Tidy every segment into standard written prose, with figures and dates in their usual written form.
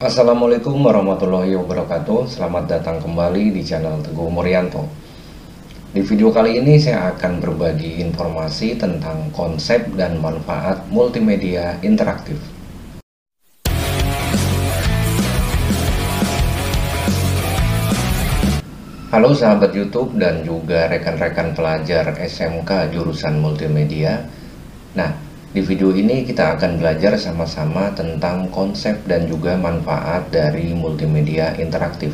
Assalamualaikum warahmatullahi wabarakatuh. Selamat datang kembali di channel Teguh Muryanto. Di video kali ini saya akan berbagi informasi tentang konsep dan manfaat multimedia interaktif. Halo sahabat YouTube dan juga rekan-rekan pelajar SMK jurusan multimedia. Nah, di video ini kita akan belajar sama-sama tentang konsep dan juga manfaat dari multimedia interaktif.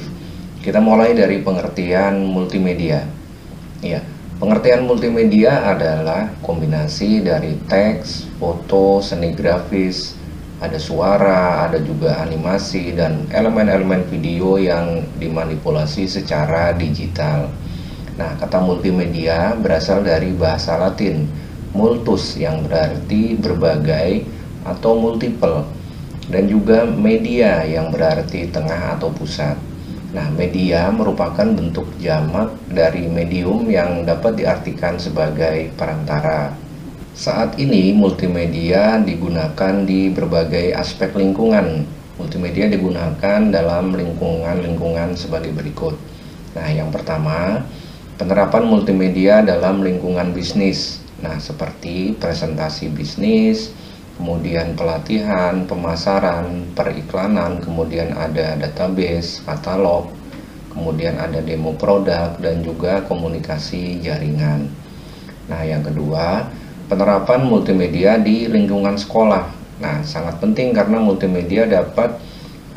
Kita mulai dari pengertian multimedia. Ya, pengertian multimedia adalah kombinasi dari teks, foto, seni grafis, ada suara, ada juga animasi dan elemen-elemen video yang dimanipulasi secara digital. Nah, kata multimedia berasal dari bahasa Latin multus yang berarti berbagai atau multiple, dan juga media yang berarti tengah atau pusat. Nah, media merupakan bentuk jamak dari medium yang dapat diartikan sebagai perantara. Saat ini multimedia digunakan di berbagai aspek lingkungan. Multimedia digunakan dalam lingkungan sebagai berikut. Nah, yang pertama, penerapan multimedia dalam lingkungan bisnis. Nah, seperti presentasi bisnis, kemudian pelatihan, pemasaran, periklanan, kemudian ada database, katalog, kemudian ada demo produk, dan juga komunikasi jaringan. Nah, yang kedua, penerapan multimedia di lingkungan sekolah. Nah, sangat penting karena multimedia dapat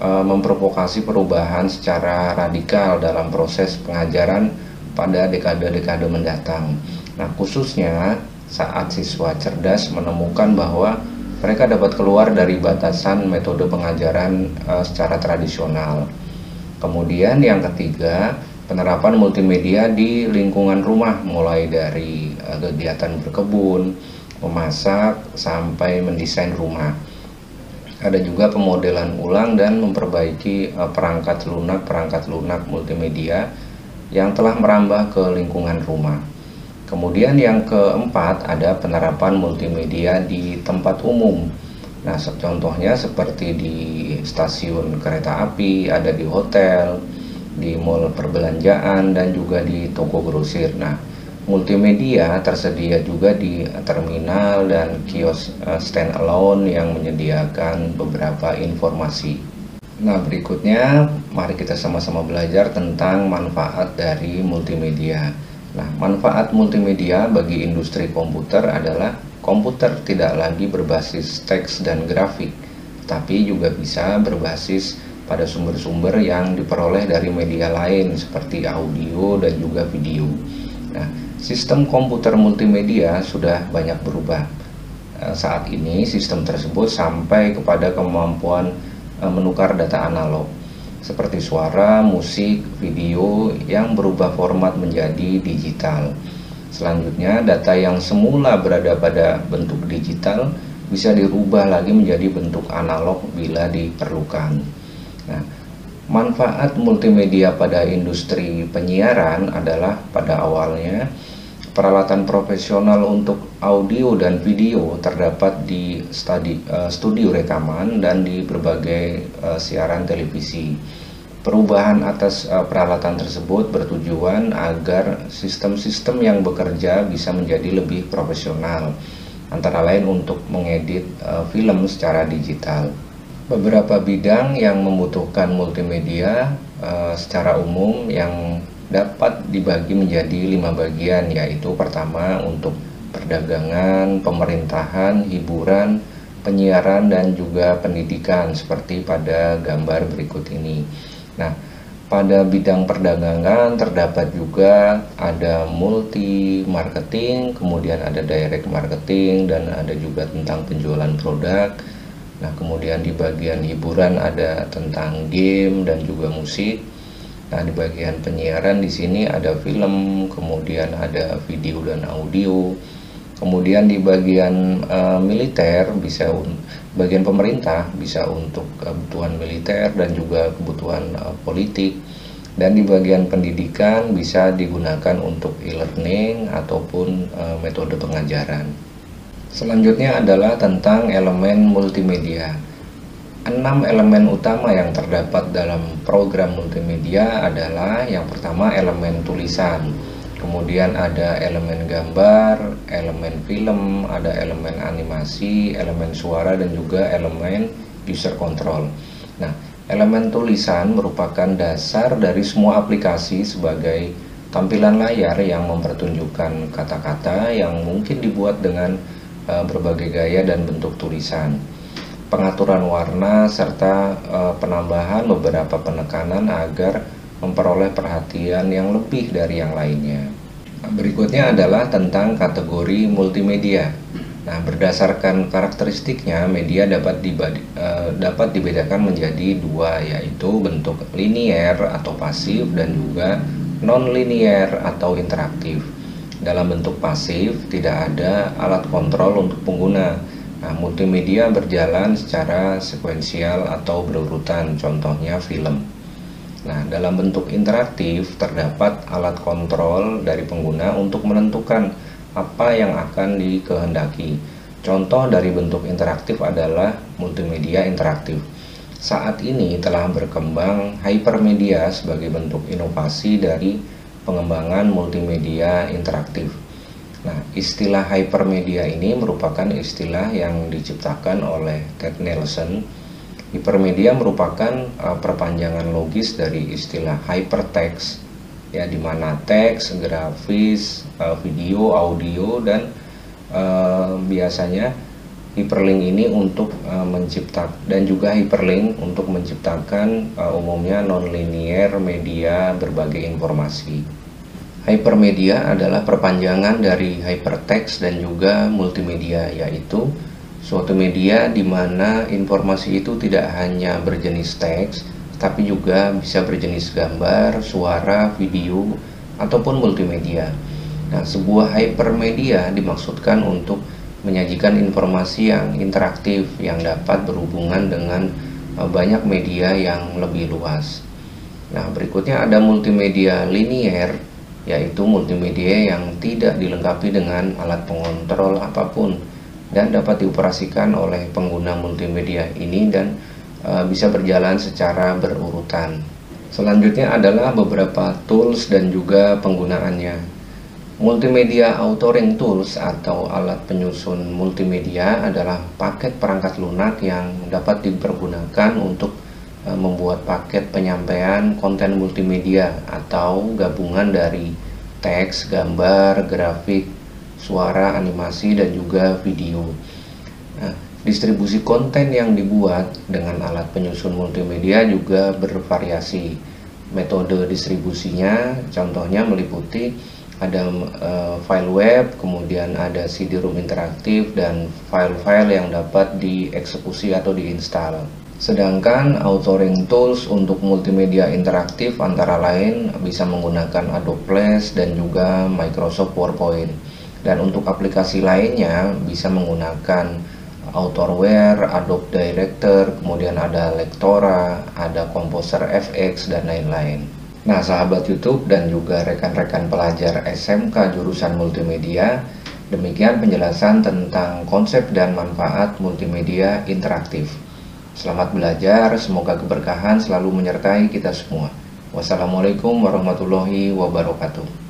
memprovokasi perubahan secara radikal dalam proses pengajaran pada dekade-dekade mendatang. Nah, khususnya saat siswa cerdas menemukan bahwa mereka dapat keluar dari batasan metode pengajaran secara tradisional. Kemudian yang ketiga, penerapan multimedia di lingkungan rumah, mulai dari kegiatan berkebun, memasak, sampai mendesain rumah. Ada juga pemodelan ulang dan memperbaiki perangkat lunak multimedia yang telah merambah ke lingkungan rumah. Kemudian yang keempat, ada penerapan multimedia di tempat umum. Nah, contohnya seperti di stasiun kereta api, ada di hotel, di mall perbelanjaan, dan juga di toko grosir. Nah, multimedia tersedia juga di terminal dan kios stand alone yang menyediakan beberapa informasi. Nah, berikutnya mari kita sama-sama belajar tentang manfaat dari multimedia. Nah, manfaat multimedia bagi industri komputer adalah komputer tidak lagi berbasis teks dan grafik, tapi juga bisa berbasis pada sumber-sumber yang diperoleh dari media lain seperti audio dan juga video. Nah, sistem komputer multimedia sudah banyak berubah. Saat ini sistem tersebut sampai kepada kemampuan menukar data analog seperti suara, musik, video yang berubah format menjadi digital. Selanjutnya, data yang semula berada pada bentuk digital bisa dirubah lagi menjadi bentuk analog bila diperlukan. Nah, manfaat multimedia pada industri penyiaran adalah pada awalnya peralatan profesional untuk audio dan video terdapat di studio rekaman dan di berbagai siaran televisi. Perubahan atas peralatan tersebut bertujuan agar sistem-sistem yang bekerja bisa menjadi lebih profesional, antara lain untuk mengedit film secara digital. Beberapa bidang yang membutuhkan multimedia secara umum yang dapat dibagi menjadi 5 bagian, yaitu pertama untuk perdagangan, pemerintahan, hiburan, penyiaran, dan juga pendidikan seperti pada gambar berikut ini. Nah, pada bidang perdagangan terdapat juga ada multi marketing, kemudian ada direct marketing, dan ada juga tentang penjualan produk. Nah, kemudian di bagian hiburan ada tentang game dan juga musik. Nah, di bagian penyiaran di sini ada film, kemudian ada video dan audio. Kemudian di bagian militer bagian pemerintah bisa untuk kebutuhan militer dan juga kebutuhan politik. Dan di bagian pendidikan bisa digunakan untuk e-learning ataupun metode pengajaran. Selanjutnya adalah tentang elemen multimedia. 6 elemen utama yang terdapat dalam program multimedia adalah yang pertama elemen tulisan, kemudian ada elemen gambar, elemen film, ada elemen animasi, elemen suara, dan juga elemen user control. Nah, elemen tulisan merupakan dasar dari semua aplikasi sebagai tampilan layar yang mempertunjukkan kata-kata yang mungkin dibuat dengan berbagai gaya dan bentuk tulisan, pengaturan warna, serta penambahan beberapa penekanan agar memperoleh perhatian yang lebih dari yang lainnya. Berikutnya adalah tentang kategori multimedia. Nah, berdasarkan karakteristiknya, media dapat dibedakan menjadi dua, yaitu bentuk linier atau pasif dan juga non-linier atau interaktif. Dalam bentuk pasif, tidak ada alat kontrol untuk pengguna. Nah, multimedia berjalan secara sekuensial atau berurutan, contohnya film. Nah, dalam bentuk interaktif terdapat alat kontrol dari pengguna untuk menentukan apa yang akan dikehendaki. Contoh dari bentuk interaktif adalah multimedia interaktif. Saat ini telah berkembang hypermedia sebagai bentuk inovasi dari pengembangan multimedia interaktif. Nah, istilah hypermedia ini merupakan istilah yang diciptakan oleh Ted Nelson. Hypermedia merupakan perpanjangan logis dari istilah hypertext, ya, di mana teks, grafis, video, audio, dan biasanya hyperlink ini untuk menciptakan, dan juga hyperlink untuk menciptakan umumnya nonlinear media berbagai informasi. Hypermedia adalah perpanjangan dari hypertext dan juga multimedia, yaitu suatu media di mana informasi itu tidak hanya berjenis teks, tapi juga bisa berjenis gambar, suara, video, ataupun multimedia. Nah, sebuah hypermedia dimaksudkan untuk menyajikan informasi yang interaktif yang dapat berhubungan dengan banyak media yang lebih luas. Nah, berikutnya ada multimedia linier, yaitu multimedia yang tidak dilengkapi dengan alat pengontrol apapun dan dapat dioperasikan oleh pengguna multimedia ini dan bisa berjalan secara berurutan. Selanjutnya adalah beberapa tools dan juga penggunaannya. Multimedia authoring tools atau alat penyusun multimedia adalah paket perangkat lunak yang dapat dipergunakan untuk membuat paket penyampaian konten multimedia atau gabungan dari teks, gambar, grafik, suara, animasi, dan juga video. Nah, distribusi konten yang dibuat dengan alat penyusun multimedia juga bervariasi. Metode distribusinya contohnya meliputi ada file web, kemudian ada CD-ROM interaktif, dan file-file yang dapat dieksekusi atau diinstal. Sedangkan authoring tools untuk multimedia interaktif antara lain bisa menggunakan Adobe Flash dan juga Microsoft PowerPoint. Dan untuk aplikasi lainnya bisa menggunakan Authorware, Adobe Director, kemudian ada Lectora, ada Composer FX, dan lain-lain. Nah, sahabat YouTube dan juga rekan-rekan pelajar SMK jurusan multimedia, demikian penjelasan tentang konsep dan manfaat multimedia interaktif. Selamat belajar, semoga keberkahan selalu menyertai kita semua. Wassalamualaikum warahmatullahi wabarakatuh.